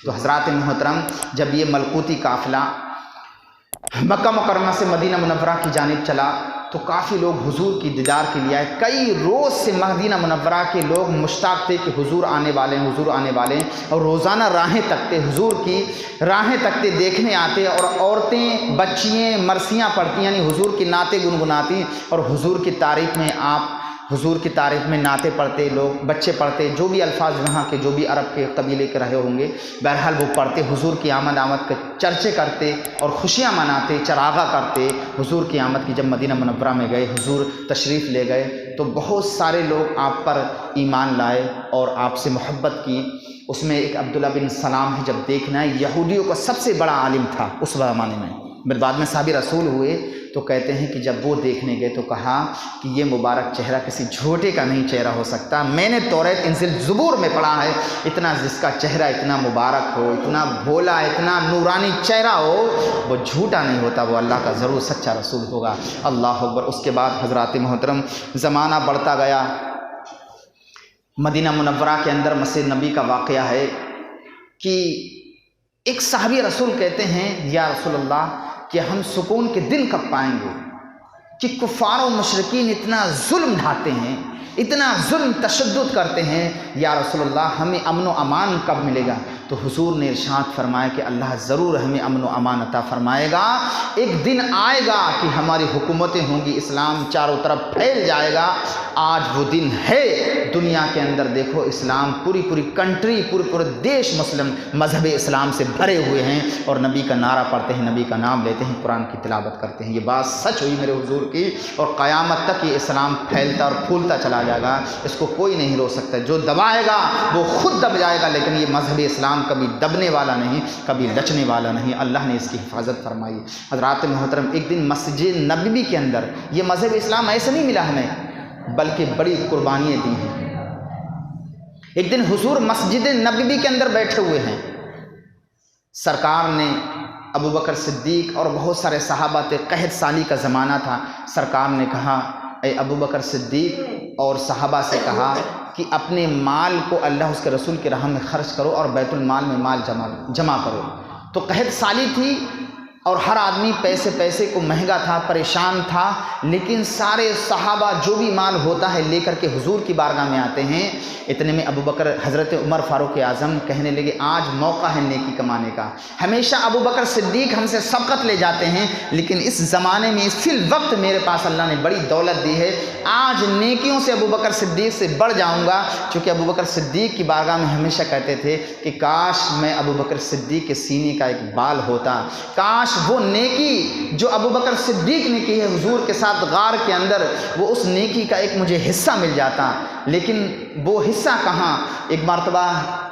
تو حضرات محترم جب یہ ملکوتی قافلہ مکہ مکرمہ سے مدینہ منورہ کی جانب چلا تو کافی لوگ حضور کی دیدار کے لیے آئے. کئی روز سے مدینہ منورہ کے لوگ مشتاق تھے کہ حضور آنے والے ہیں، حضور آنے والے ہیں، اور روزانہ راہیں تکتے، حضور کی راہیں تکتے دیکھنے آتے، اور عورتیں بچیاں مرثیاں پڑھتی، یعنی حضور کی نعتیں گنگناتی، اور حضور کی تعریف میں حضور کی تعریف میں نعتیں پڑھتے، لوگ بچے پڑھتے، جو بھی الفاظ وہاں کے جو بھی عرب کے قبیلے کے رہے ہوں گے، بہرحال وہ پڑھتے، حضور کی آمد کے چرچے کرتے اور خوشیاں مناتے، چراغاں کرتے. حضور کی آمد کی جب مدینہ منورہ میں گئے، حضور تشریف لے گئے تو بہت سارے لوگ آپ پر ایمان لائے اور آپ سے محبت کی. اس میں ایک عبداللہ بن سلام ہے، جب دیکھنا ہے یہودیوں کا سب سے بڑا عالم تھا اس زمانے میں، بعد میں صحابی رسول ہوئے. تو کہتے ہیں کہ جب وہ دیکھنے گئے تو کہا کہ یہ مبارک چہرہ کسی جھوٹے کا نہیں چہرہ ہو سکتا، میں نے توریت انزل زبور میں پڑھا ہے، اتنا جس کا چہرہ اتنا مبارک ہو، اتنا بھولا، اتنا نورانی چہرہ ہو، وہ جھوٹا نہیں ہوتا، وہ اللہ کا ضرور سچا رسول ہوگا. اللہ اکبر. اس کے بعد حضرات محترم زمانہ بڑھتا گیا. مدینہ منورہ کے اندر مسجد نبی کا واقعہ ہے کہ ایک صحابی رسول کہتے ہیں یا رسول اللہ کہ ہم سکون کے دن کب پائیں گے کہ کفار و مشرکین اتنا ظلم ڈھاتے ہیں، اتنا ظلم تشدد کرتے ہیں، یا رسول اللہ ہمیں امن و امان کب ملے گا؟ تو حضور نے ارشاد فرمایا کہ اللہ ضرور ہمیں امن و امان عطا فرمائے گا. ایک دن آئے گا کہ ہماری حکومتیں ہوں گی، اسلام چاروں طرف پھیل جائے گا. آج وہ دن ہے. دنیا کے اندر دیکھو اسلام پوری کنٹری، پورے دیش مسلم مذہب اسلام سے بھرے ہوئے ہیں، اور نبی کا نعرہ پڑھتے ہیں، نبی کا نام لیتے ہیں، قرآن کی تلاوت کرتے ہیں. یہ بات سچ ہوئی میرے حضور کی، اور قیامت تک یہ اسلام پھیلتا اور پھولتا چلا جائے گا. اس کو کوئی نہیں روک سکتا. جو دبائے گا وہ خود دب جائے گا، لیکن یہ مذہب اسلام کبھی دبنے والا نہیں، کبھی لچنے والا نہیں. اللہ نے اس کی حفاظت فرمائی. حضرات محترم ایک دن مسجد نبوی کے اندر، یہ مذہب اسلام ایسے نہیں ملا ہمیں، بلکہ بڑی قربانیاں دی ہیں. ایک دن حضور مسجد نبوی کے اندر بیٹھے ہوئے ہیں. سرکار نے ابو بکر صدیق اور بہت سارے صحابہ تھے، قحط سالی کا زمانہ تھا. سرکار نے کہا اے ابو بکر صدیق اور صحابہ سے کہا کہ اپنے مال کو اللہ اس کے رسول کی راہ میں خرچ کرو اور بیت المال میں مال جمع کرو. تو قحط سالی تھی اور ہر آدمی پیسے کو مہنگا تھا، پریشان تھا، لیکن سارے صحابہ جو بھی مال ہوتا ہے لے کر کے حضور کی بارگاہ میں آتے ہیں. اتنے میں ابو بکر حضرت عمر فاروق اعظم کہنے لگے آج موقع ہے نیکی کمانے کا. ہمیشہ ابو بکر صدیق ہم سے سبقت لے جاتے ہیں، لیکن اس زمانے میں فی الوقت میرے پاس اللہ نے بڑی دولت دی ہے، آج نیکیوں سے ابو بکر صدیق سے بڑھ جاؤں گا. چونکہ ابو بکر صدیق کی بارگاہ میں ہمیشہ کہتے تھے کہ کاش میں ابو بکر صدیق کے سینے کا ایک بال ہوتا، کاش وہ نیکی جو ابو بکر صدیق نے کی ہے حضور کے ساتھ غار کے اندر، وہ اس نیکی کا ایک مجھے حصہ مل جاتا. لیکن وہ حصہ کہاں. ایک مرتبہ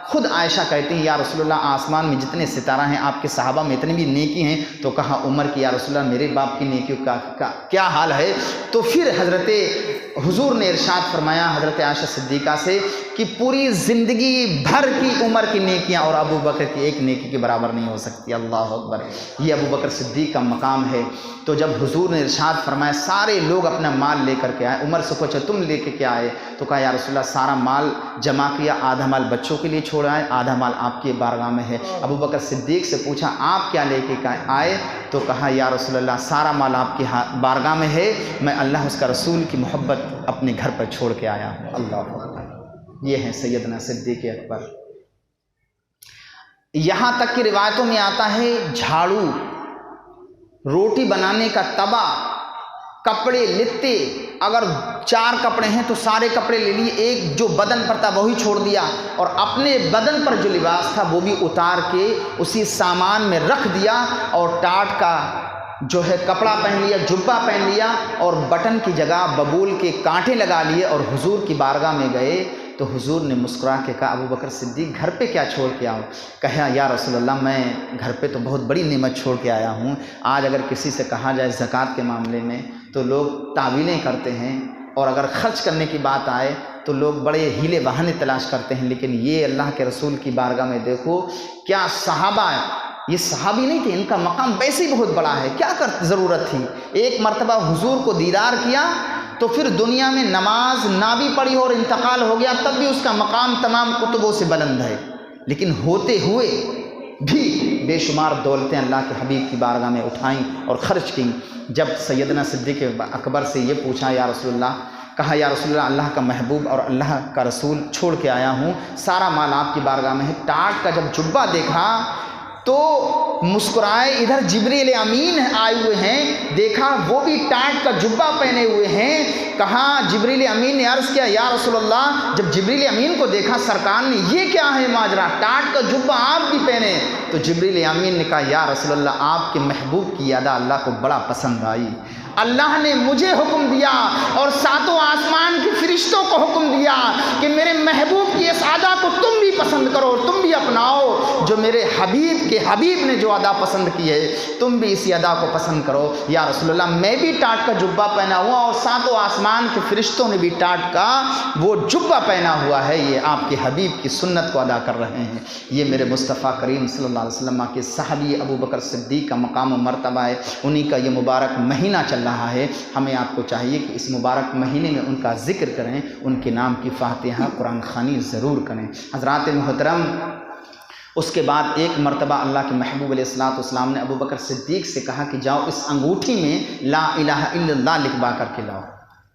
خود عائشہ کہتی ہیں یا رسول اللہ آسمان میں جتنے ستارہ ہیں آپ کے صحابہ میں اتنی بھی نیکی ہیں. تو کہا عمر کی یا رسول اللہ میرے باپ کی نیکیوں کا کیا حال ہے. تو پھر حضرت حضور نے ارشاد فرمایا حضرت عائشہ صدیقہ سے کہ پوری زندگی بھر کی عمر کی نیکیاں اور ابو بکر کی ایک نیکی کے برابر نہیں ہو سکتی. اللہ اکبر. یہ ابو بکر صدیق کا مقام ہے. تو جب حضور نے ارشاد فرمایا سارے لوگ اپنا مال لے کر کے آئے. عمر سے پوچھا تم لے کے کیا آئے؟ تو کہا یا رسول اللہ سارا مال جمع کیا، آدھا مال بچوں کے لیے چھوڑا ہے، آدھا مال آپ کی بارگاہ میں ہے. ابو بکر صدیق سے پوچھا آپ کیا لے کے آئے؟ تو کہا یا رسول اللہ سارا مال آپ کی بارگاہ میں ہے، میں اللہ اس کا رسول کی محبت اپنے گھر پر چھوڑ کے آیا ہوں. اللہ اکبر. یہ ہیں سیدنا صدیق اکبر. یہاں تک کہ روایتوں میں آتا ہے جھاڑو، روٹی بنانے کا توا، کپڑے لتے، اگر 4 کپڑے ہیں تو سارے کپڑے لے لیے، ایک جو بدن پر تھا وہی چھوڑ دیا، اور اپنے بدن پر جو لباس تھا وہ بھی اتار کے اسی سامان میں رکھ دیا، اور ٹاٹ کا جو ہے کپڑا پہن لیا، جبہ پہن لیا، اور بٹن کی جگہ ببول کے کانٹے لگا لیے، اور حضور کی بارگاہ میں گئے. تو حضور نے مسکرا کے کہا ابو بکر صدیق گھر پہ کیا چھوڑ کے آؤں؟ کہا یا رسول اللہ میں گھر پہ تو بہت بڑی نعمت چھوڑ کے آیا ہوں. آج اگر کسی سے کہا جائے زکوٰۃ کے معاملے میں تو لوگ تعویلیں کرتے ہیں، اور اگر خرچ کرنے کی بات آئے تو لوگ بڑے ہیلے بہانے تلاش کرتے ہیں. لیکن یہ اللہ کے رسول کی بارگاہ میں دیکھو کیا صحابہ، یہ صحابی نہیں تھے، ان کا مقام ویسے ہی بہت بڑا ہے. کیا ضرورت تھی؟ ایک مرتبہ حضور کو دیدار کیا تو پھر دنیا میں نماز نہ بھی پڑھی اور انتقال ہو گیا، تب بھی اس کا مقام تمام کتبوں سے بلند ہے. لیکن ہوتے ہوئے بھی بے شمار دولتیں اللہ کے حبیب کی بارگاہ میں اٹھائیں اور خرچ کیں۔ جب سیدنا صدیق اکبر سے یہ پوچھا یا رسول اللہ، کہا یا رسول اللہ، اللہ کا محبوب اور اللہ کا رسول چھوڑ کے آیا ہوں، سارا مال آپ کی بارگاہ میں ہے۔ ٹاٹ کا جب جبہ دیکھا تو مسکرائے، ادھر جبریل امین آئے ہوئے ہیں، دیکھا وہ بھی ٹاٹ کا جبہ پہنے ہوئے ہیں۔ کہا جبریل امین نے عرض کیا یا رسول اللہ، جب جبریل امین کو دیکھا سرکار نے، یہ کیا ہے ماجرا، ٹاٹ کا جبہ آپ بھی پہنے؟ تو جبریل امین نے کہا یا رسول اللہ، آپ کے محبوب کی ادا اللہ کو بڑا پسند آئی، اللہ نے مجھے حکم دیا اور ساتوں آسمان کے فرشتوں کو حکم دیا کہ میرے محبوب کی اس ادا کو تم بھی پسند کرو، تم بھی اپناؤ، جو میرے حبیب کے حبیب نے جو ادا پسند کی ہے تم بھی اسی ادا کو پسند کرو۔ یا رسول اللہ، میں بھی ٹاٹ کا جبہ پہنا ہوا اور ساتوں آسمان کے فرشتوں نے بھی ٹاٹ کا وہ جبہ پہنا ہوا ہے، یہ آپ کے حبیب کی سنت کو ادا کر رہے ہیں۔ یہ میرے مصطفیٰ کریم صلی اللہ علیہ وسلم کے صحابی ابو بکر صدیق کا مقام و مرتبہ ہے، انہی کا یہ مبارک مہینہ چل رہا ہے۔ ہمیں آپ کو چاہیے کہ اس مبارک مہینے میں ان کا ذکر کریں، ان کے نام کی فاتحہ قرآن خوانی ضرور کریں۔ حضرات محترم، اس کے بعد ایک مرتبہ اللہ کے محبوب علیہ السلام نے ابو بکر صدیق سے کہا کہ جاؤ اس انگوٹھی میں لا الہ الا اللہ لکھوا کر کے لاؤ۔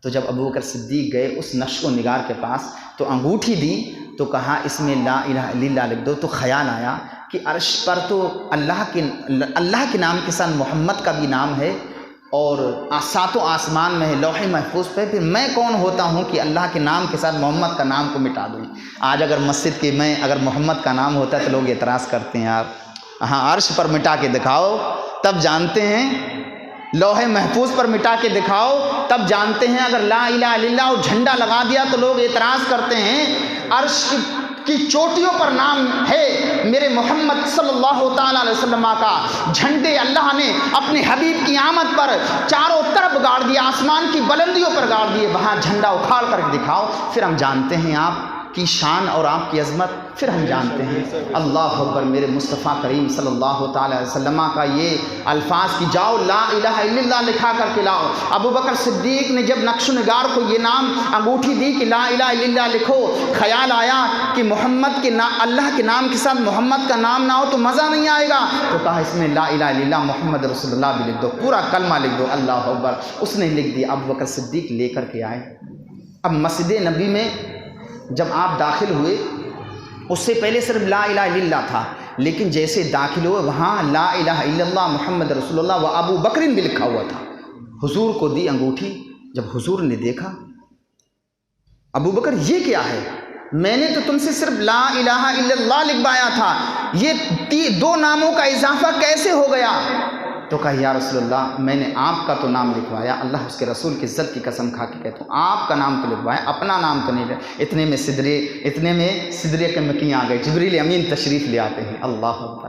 تو جب ابو بکر صدیق گئے اس نقش و نگار کے پاس تو انگوٹھی دی تو کہا اس میں لا الہ الا اللہ لکھ دو۔ تو خیال آیا کہ عرش پر تو اللہ کے نام کے ساتھ محمد کا بھی نام ہے اور ساتوں آسمان میں ہے لوح محفوظ پہ، پھر میں کون ہوتا ہوں کہ اللہ کے نام کے ساتھ محمد کا نام کو مٹا دوں۔ آج اگر مسجد کے میں اگر محمد کا نام ہوتا ہے تو لوگ اعتراض کرتے ہیں، یار ہاں عرش پر مٹا کے دکھاؤ تب جانتے ہیں، لوح محفوظ پر مٹا کے دکھاؤ تب جانتے ہیں۔ اگر لا الہ الا اللہ اور جھنڈا لگا دیا تو لوگ اعتراض کرتے ہیں۔ عرش کی چوٹیوں پر نام ہے میرے محمد صلی اللہ تعالیٰ علیہ وسلم کا، جھنڈے اللہ نے اپنے حبیب کی آمد پر چاروں طرف گاڑ دیا، آسمان کی بلندیوں پر گاڑ دیے، وہاں جھنڈا اکھاڑ کر دکھاؤ، پھر ہم جانتے ہیں آپ کی شان اور آپ کی عظمت، پھر ہم جانتے ہیں۔ اللہ اکبر، میرے مصطفیٰ کریم صلی اللہ تعالیٰ علیہ وسلم کا یہ الفاظ کہ جاؤ لا الہ الا اللہ لکھا کر کے لاؤ۔ ابو بکر صدیق نے جب نقش و نگار کو یہ نام انگوٹھی دی کہ لا الہ الا اللہ لکھو، خیال آیا کہ محمد کے اللہ کے نام کے ساتھ محمد کا نام نہ ہو تو مزہ نہیں آئے گا، تو کہا اس میں لا الہ الا اللہ محمد رسول اللہ بھی لکھ دو، پورا کلمہ لکھ دو۔ اللہ اکبر، اس نے لکھ دیا۔ ابو بکر صدیق لے کر کے آئے۔ اب مسجد نبی میں جب آپ داخل ہوئے اس سے پہلے صرف لا الہ الا اللہ تھا، لیکن جیسے داخل ہوئے وہاں لا الہ الا اللہ محمد رسول اللہ و ابو بکر بھی لکھا ہوا تھا۔ حضور کو دی انگوٹھی، جب حضور نے دیکھا ابو بکر یہ کیا ہے، میں نے تو تم سے صرف لا الہ الا اللہ لکھوایا تھا، یہ دو ناموں کا اضافہ کیسے ہو گیا؟ تو کہا یا رسول اللہ، میں نے آپ کا تو نام لکھوایا، اللہ اس کے رسول کی عزت کی قسم کھا کے کہتا ہوں آپ کا نام تو لکھوایا، اپنا نام تو نہیں لکھوایا۔ اتنے میں سدرے کے مکی آ گئے، جبریل امین تشریف لے آتے ہیں۔ اللہ اکبر،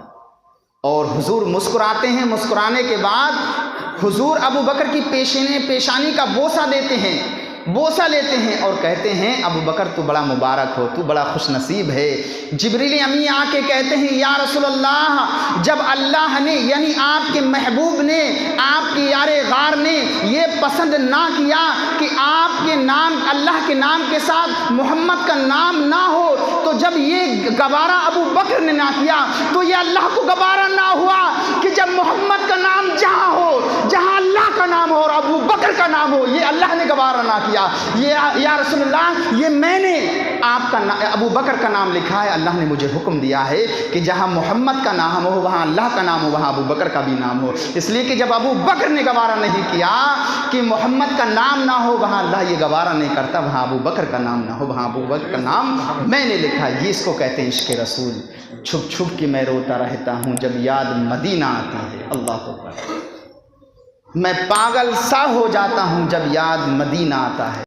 اور حضور مسکراتے ہیں۔ مسکرانے کے بعد حضور ابو بکر کی پیشانی کا بوسہ دیتے ہیں، بوسہ لیتے ہیں اور کہتے ہیں ابو بکر تو بڑا مبارک ہو، تو بڑا خوش نصیب ہے۔ جبریل امی آ کے کہتے ہیں یا رسول اللہ، جب اللہ نے یعنی آپ کے محبوب نے، آپ کے یار غار نے یہ پسند نہ کیا کہ آپ کے نام اللہ کے نام کے ساتھ محمد کا نام نہ ہو، تو جب یہ گوارا ابو بکر نے نہ کیا تو یہ اللہ کو گوارا نہ ہوا کہ جب محمد کا نام جہاں ہو، جہاں اللہ کا نام ہو اور ابو بکر کا نام ہو، یہ اللہ نے گوارا نہ کیا۔ یہ یا رسول اللہ، یہ میں نے آپ کا ابو بکر کا نام لکھا ہے، اللہ نے مجھے حکم دیا ہے کہ جہاں محمد کا نام ہو وہاں اللہ کا نام ہو، وہاں ابو بکر کا بھی نام ہو، اس لیے کہ جب ابو بکر نے گوارا نہیں کیا کہ محمد کا نام نہ ہو، وہاں اللہ یہ گوارا نہیں کرتا، وہاں ابو بکر کا نام نہ ہو، وہاں ابو بکر کا نام میں نے لکھا ہے۔ یہ اس کو کہتے ہیں عشق رسول۔ چھپ چھپ کے میں روتا رہتا ہوں جب یاد مدینہ آتی ہے، اللہ اکبر، میں پاگل سا ہو جاتا ہوں جب یاد مدینہ آتا ہے۔